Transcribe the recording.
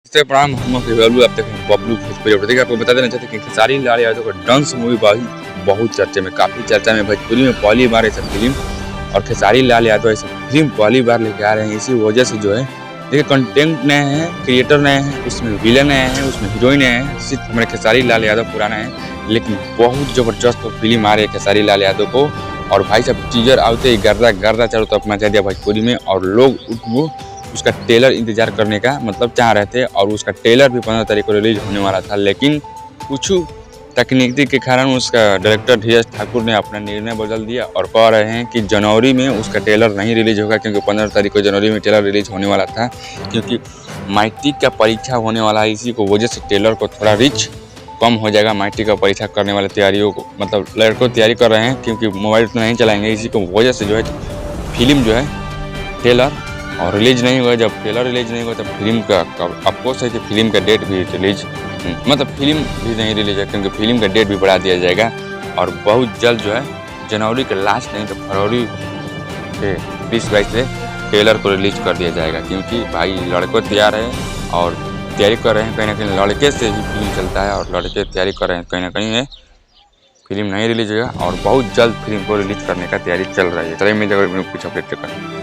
नमस्ते, प्रणाम। हम लोग रिवॉल्व आप देख रहे हैं बबलू भोजपुरी अपडेट। देखिए, आपको बता देना चाहते हैं कि खेसारी लाल यादव का डंस मूवी बहुत चर्चे में, काफी चर्चा में। भोजपुरी में पहली बार ऐसा फिल्म और खेसारी लाल यादव ऐसा फिल्म पहली बार लेके आ रहे हैं। इसी वजह से जो है देखिए, कंटेंट नए हैं, क्रिएटर नए हैं, उसमें विलन नए हैं, उसमें हीरोइन नए हैं। सिर्फ हमारे खेसारी लाल यादव पुराना है, लेकिन बहुत जबरदस्त फिल्म आ रही है खेसारी लाल यादव को। और भाई साहब, टीजर आते ही गर्दा गर्दा चारों तरफ मचा दिया भोजपुरी में, और लोग वो उसका ट्रेलर इंतजार करने का मतलब चाह रहे थे। और उसका ट्रेलर भी 15 तारीख को रिलीज होने वाला था, लेकिन कुछ तकनीकी के कारण उसका डायरेक्टर धीरज ठाकुर ने अपना निर्णय बदल दिया और कह रहे हैं कि जनवरी में उसका ट्रेलर नहीं रिलीज होगा, क्योंकि 15 तारीख को जनवरी में ट्रेलर रिलीज होने वाला था। क्योंकि मैट्रिक का परीक्षा होने वाला है, इसी को वजह से ट्रेलर को थोड़ा रिच कम हो जाएगा। मैट्रिक का परीक्षा करने वाले तैयारियों को मतलब लड़कों तैयारी कर रहे हैं, क्योंकि मोबाइल तो नहीं चलाएंगे। इसी को वजह से जो है फिल्म जो है ट्रेलर और रिलीज नहीं हुआ। जब ट्रेलर रिलीज नहीं हुआ तब फिल्म का अफकोर्स है कि फिल्म का डेट भी रिलीज मतलब फिल्म भी नहीं रिलीज है, क्योंकि फिल्म का डेट भी बढ़ा दिया जाएगा। और बहुत जल्द जो है जनवरी के लास्ट नहीं तो फरवरी के 20-22 से ट्रेलर को रिलीज कर दिया जाएगा। क्योंकि भाई लड़कों तैयार है और तैयारी कर रहे हैं, कहीं ना कहीं लड़के से ही फिल्म चलता है, और लड़के तैयारी कर रहे हैं, कहीं ना कहीं फिल्म नहीं रिलीज होगा। और बहुत जल्द फिल्म को रिलीज करने का तैयारी चल रही है। चलिए, मैं कुछ अपडेट कर